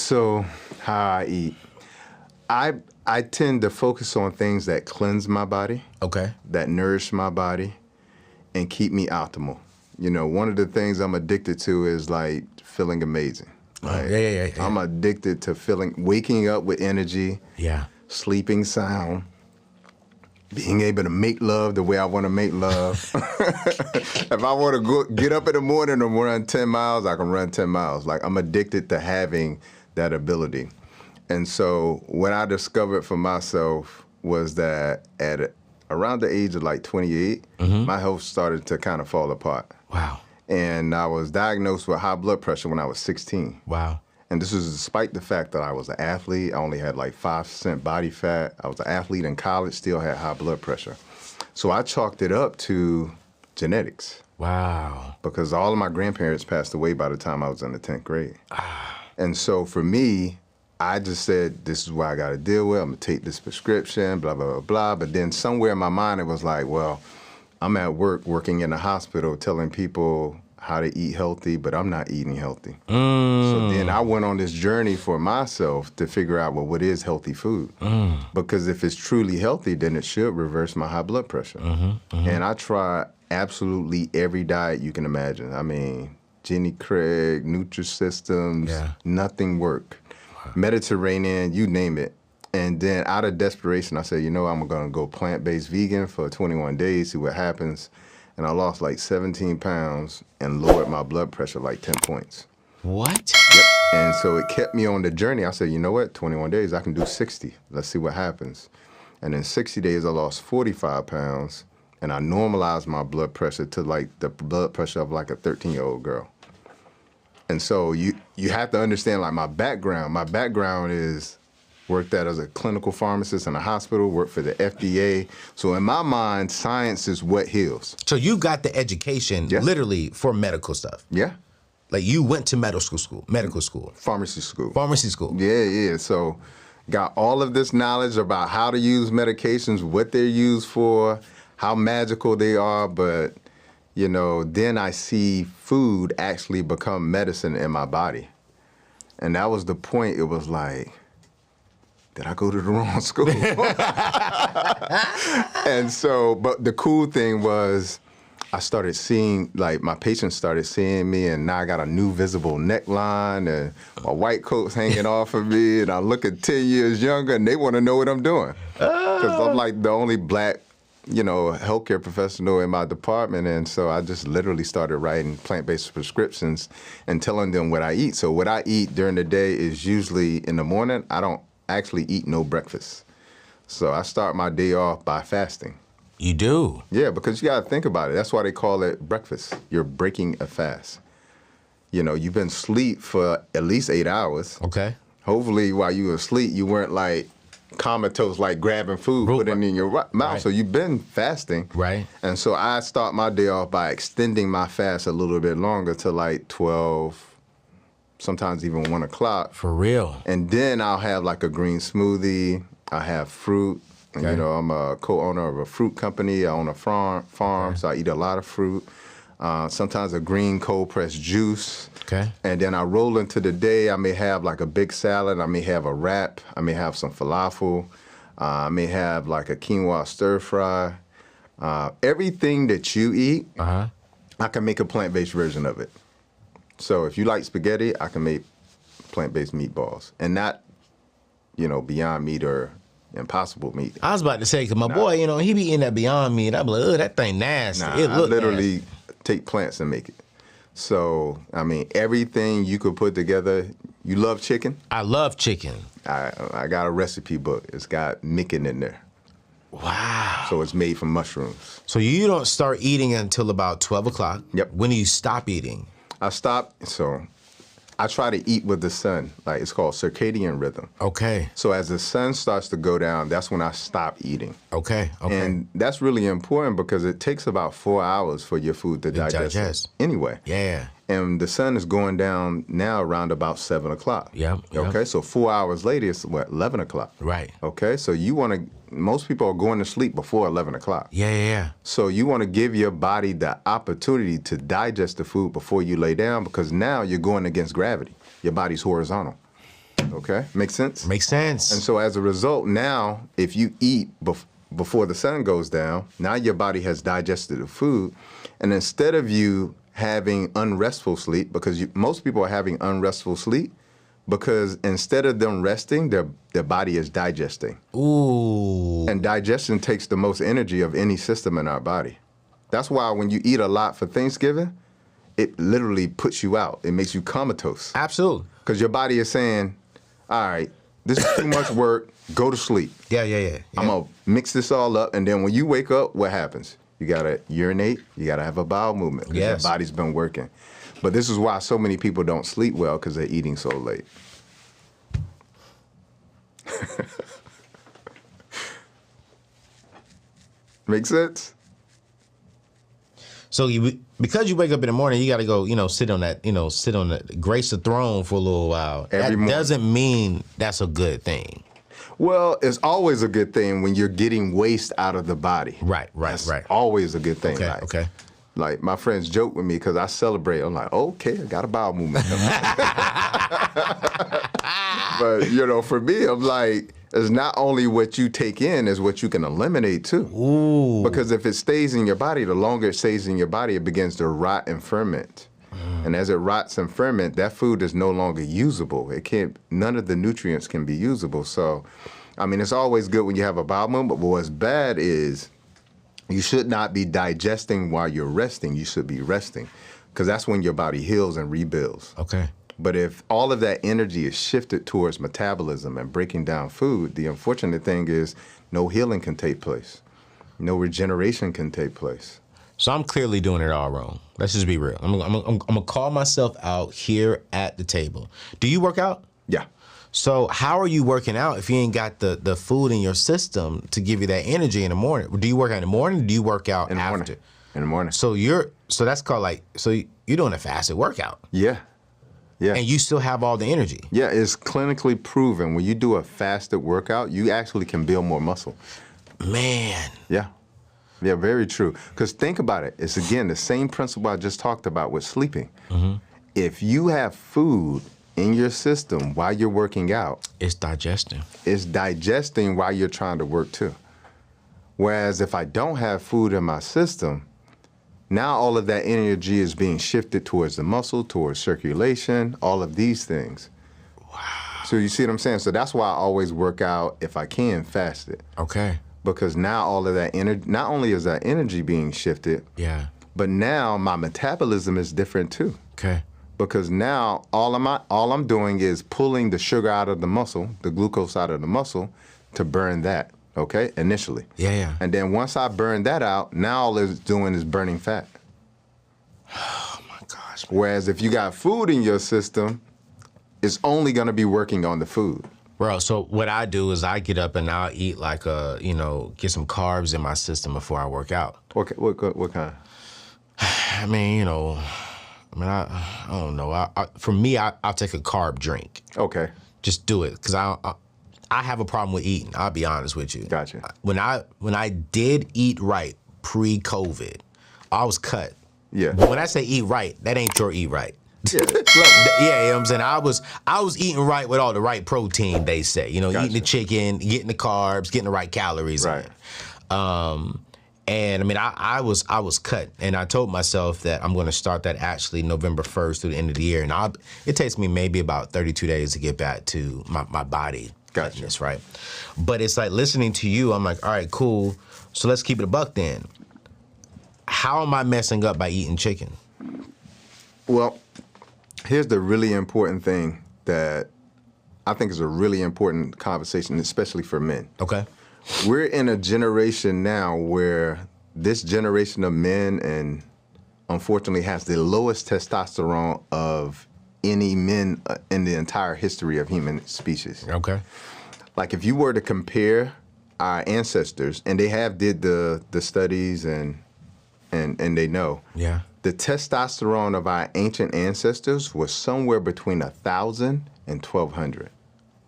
So how I eat. I tend to focus on things that cleanse my body, Okay. that nourish my body, and keep me optimal. You know, one of the things I'm addicted to is like feeling amazing. Like, Yeah. I'm addicted to waking up with energy, Yeah. sleeping sound, being able to make love the way I want to make love. If I want to get up in the morning and run 10 miles, I can run 10 miles. Like, I'm addicted to having that ability. And so what I discovered for myself was that around the age of like 28, my health started to kind of fall apart. Wow. And I was diagnosed with high blood pressure when I was 16. Wow. And this was despite the fact that I was an athlete. I only had like 5% body fat. I was an athlete in college, still had high blood pressure. So I chalked it up to genetics. Wow. Because all of my grandparents passed away by the time I was in the 10th grade. And so for me, I just said, this is what I got to deal with. I'm going to take this prescription, blah, blah, blah, blah. But then somewhere in my mind, it was like, well, I'm at work working in a hospital telling people how to eat healthy, but I'm not eating healthy. So then I went on this journey for myself to figure out, well, what is healthy food? Because if it's truly healthy, then it should reverse my high blood pressure. And I tried absolutely every diet you can imagine. I mean, Jenny Craig, Nutrisystems, nothing worked. Mediterranean, you name it. And then out of desperation, I said, you know, I'm going to go plant-based vegan for 21 days, see what happens. And I lost like 17 pounds and lowered my blood pressure like 10 points. What? Yep. And so it kept me on the journey. I said, you know what, 21 days, I can do 60. Let's see what happens. And in 60 days, I lost 45 pounds, and I normalized my blood pressure to like the blood pressure of like a 13-year-old girl. And so you have to understand, like, my background. My background is worked out as a clinical pharmacist in a hospital, worked for the FDA. So in my mind, science is what heals. So you got the education literally for medical stuff. Yeah. Like you went to medical school. Pharmacy school. Pharmacy school. Yeah. So got all of this knowledge about how to use medications, what they're used for, how magical they are, but you know, then I see food actually become medicine in my body. And that was the point. It was like, did I go to the wrong school? And so, but the cool thing was I started seeing, like, my patients started seeing me, and now I got a new visible neckline, and my white coat's hanging off of me, and I look at 10 years younger, and they want to know what I'm doing. Because I'm like the only black, you know, healthcare professional in my department. And so I just literally started writing plant-based prescriptions and telling them what I eat. So what I eat during the day is usually in the morning, I don't actually eat no breakfast. So I start my day off by fasting. You do? Yeah, because you got to think about it. That's why they call it breakfast. You're breaking a fast. You know, you've been asleep for at least 8 hours. Okay. Hopefully while you were asleep, you weren't like comatose, like grabbing food, putting it in your mouth. Right. So you've been fasting. Right. And so I start my day off by extending my fast a little bit longer to like 12, sometimes even 1 o'clock. For real. And then I'll have like a green smoothie. I have fruit. Okay. You know, I'm a co-owner of a fruit company. I own a farm, so I eat a lot of fruit. Sometimes a green cold-pressed juice. Okay. And then I roll into the day. I may have like a big salad. I may have a wrap. I may have some falafel. I may have like a quinoa stir fry. Everything that you eat, I can make a plant-based version of it. So if you like spaghetti, I can make plant-based meatballs. And not, you know, Beyond Meat or Impossible Meat. I was about to say, because my boy, you know, he be eating that Beyond Meat. I'm like, ugh, that thing nasty. It I look literally nasty. take plants and make it. So, I mean, everything you could put together. You love chicken? I love chicken. I got a recipe book. It's got Micken in there. Wow. So it's made from mushrooms. So you don't start eating until about 12 o'clock? Yep. When do you stop eating? I stop, so I try to eat with the sun. Like, it's called circadian rhythm. Okay. So as the sun starts to go down, that's when I stop eating. Okay. And that's really important because it takes about 4 hours for your food to digest. Anyway. Yeah. And the sun is going down now around about 7 o'clock. Yeah. Okay, so 4 hours later, it's what, 11 o'clock? Right. Okay, so you want to, most people are going to sleep before 11 o'clock. Yeah. So you want to give your body the opportunity to digest the food before you lay down, because now you're going against gravity. Your body's horizontal. Okay, makes sense? Makes sense. And so as a result, now, if you eat before the sun goes down, now your body has digested the food. And instead of you having unrestful sleep, because most people are having unrestful sleep, because instead of them resting, their body is digesting. Ooh. And digestion takes the most energy of any system in our body. That's why when you eat a lot for Thanksgiving, it literally puts you out. It makes you comatose. Absolutely. Because your body is saying, all right, this is too much work, go to sleep. Yeah. I'm going to mix this all up. And then when you wake up, what happens? You got to urinate. You got to have a bowel movement because your body's been working. But this is why so many people don't sleep well, because they're eating so late. Make sense? So because you wake up in the morning, you got to go, sit on the grace the throne for a little while. Every morning. Doesn't mean that's a good thing. Well, it's always a good thing when you're getting waste out of the body. Right. That's always a good thing. Okay. Like my friends joke with me because I celebrate. I'm like, okay, I got a bowel movement. But for me, I'm like, it's not only what you take in, is what you can eliminate too. Ooh. Because if it stays in your body, the longer it stays in your body, it begins to rot and ferment. And as it rots and ferment, that food is no longer usable. None of the nutrients can be usable. So, I mean, it's always good when you have a bowel movement, but what's bad is you should not be digesting while you're resting. You should be resting, because that's when your body heals and rebuilds. Okay. But if all of that energy is shifted towards metabolism and breaking down food, the unfortunate thing is no healing can take place. No regeneration can take place. So I'm clearly doing it all wrong. Let's just be real. I'm gonna call myself out here at the table. Do you work out? Yeah. So how are you working out if you ain't got the food in your system to give you that energy in the morning? Do you work out in the morning? Or do you work out In the after? morning. In the morning. So that's called you're doing a fasted workout. Yeah. Yeah. And you still have all the energy. Yeah, it's clinically proven when you do a fasted workout, you actually can build more muscle. Man. Yeah. Yeah, very true. Because think about it. It's, again, the same principle I just talked about with sleeping. Mm-hmm. If you have food in your system while you're working out, it's digesting. It's digesting while you're trying to work too. Whereas if I don't have food in my system, now all of that energy is being shifted towards the muscle, towards circulation, all of these things. Wow. So you see what I'm saying? So that's why I always work out, if I can, fasted. Okay. Because now all of that energy, not only is that energy being shifted, yeah, but now my metabolism is different too. Okay. Because now all I'm doing is pulling the sugar out of the muscle, the glucose out of the muscle, to burn that. Okay, initially. Yeah. And then once I burn that out, now all it's doing is burning fat. Oh my gosh. Whereas if you got food in your system, it's only going to be working on the food. Bro, so what I do is I get up and I'll eat get some carbs in my system before I work out. What kind? I mean, I don't know. For me, I'll take a carb drink. Okay. Just do it, because I have a problem with eating. I'll be honest with you. Gotcha. When I did eat right pre-COVID, I was cut. Yeah. But when I say eat right, that ain't your eat right. Yeah. Yeah, you know what I'm saying? I was eating right with all the right protein, they say. Gotcha. Eating the chicken, getting the carbs, getting the right calories. Right. And I mean, I was cut, and I told myself that I'm going to start that actually November 1st through the end of the year, and it takes me maybe about 32 days to get back to my body. Gotcha. Fitness, right? But it's like listening to you, I'm like, all right, cool. So let's keep it a buck then. How am I messing up by eating chicken? Well, here's the really important thing that I think is a really important conversation, especially for men. Okay. We're in a generation now where this generation of men, and unfortunately has the lowest testosterone of any men in the entire history of human species. Okay. Like if you were to compare our ancestors, and they did the studies and they know. Yeah. The testosterone of our ancient ancestors was somewhere between 1,000 and 1,200.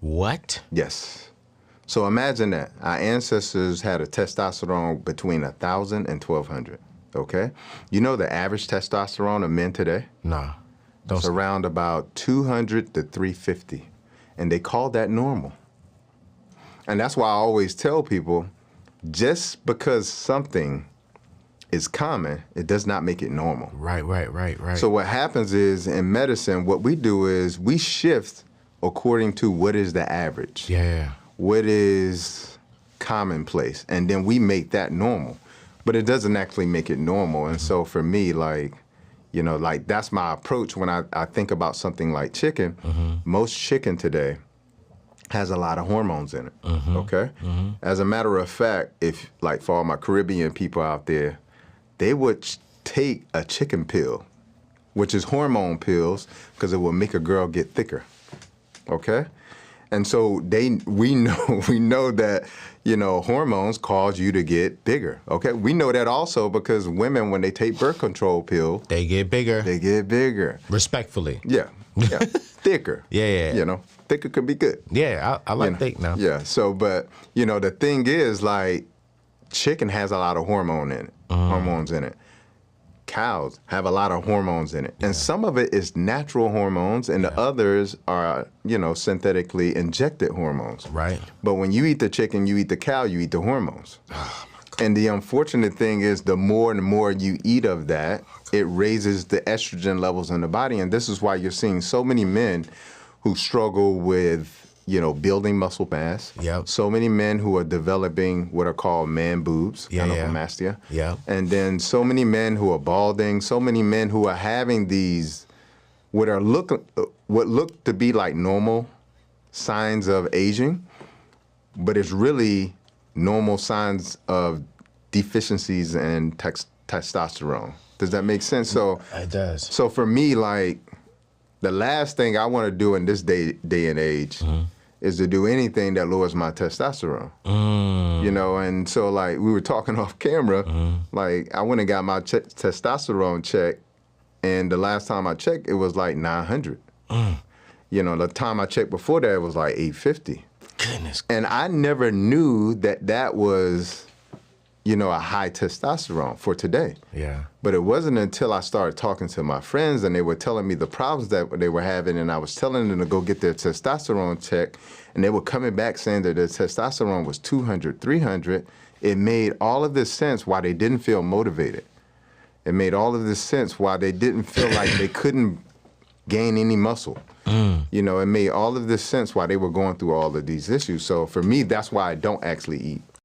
What? Yes. So imagine that. Our ancestors had a testosterone between 1,000 and 1,200, okay? You know the average testosterone of men today? Nah. It's around about 200 to 350. and they call that normal. And that's why I always tell people, just because something is common, it does not make it normal. Right. So what happens is, in medicine, what we do is we shift according to what is the average. Yeah. What is commonplace, and then we make that normal. But it doesn't actually make it normal. And so for me, like, you know, like that's my approach when I think about something like chicken. Most chicken today has a lot of hormones in it, okay? As a matter of fact, if, like, for all my Caribbean people out there, they would take a chicken pill, which is hormone pills, because it will make a girl get thicker, okay? And so we know that, you know, hormones cause you to get bigger, okay? We know that also because women, when they take birth control pills, They get bigger. they get bigger. Respectfully. Yeah, thicker. Yeah. You know, thicker could be good. Yeah, I like thick now. Yeah, so, but, you know, the thing is, like, chicken has a lot of hormones in it. Cows have a lot of hormones in it. And some of it is natural hormones, and the others are, you know, synthetically injected hormones. Right. But when you eat the chicken, you eat the cow, you eat the hormones. Oh, And the unfortunate thing is, the more and more you eat of that, it raises the estrogen levels in the body. And this is why you're seeing so many men who struggle with, you know, building muscle mass. Yep. So many men who are developing what are called man boobs, gynecomastia. Yeah. And then so many men who are balding, so many men who are having these, what look to be like normal signs of aging, but it's really normal signs of deficiencies in testosterone. Does that make sense? So It does. So for me, like, the last thing I want to do in this day and age is to do anything that lowers my testosterone. You know, and so, like, we were talking off camera, like, I went and got my testosterone checked, and the last time I checked, it was like 900. You know, the time I checked before that, it was like 850. Goodness. And I never knew that was, you know, a high testosterone for today. Yeah. But it wasn't until I started talking to my friends and they were telling me the problems that they were having, and I was telling them to go get their testosterone checked, and they were coming back saying that their testosterone was 200, 300. It made all of this sense why they didn't feel motivated. It made all of this sense why they didn't feel like they couldn't gain any muscle. You know, it made all of this sense why they were going through all of these issues. So for me, that's why I don't actually eat.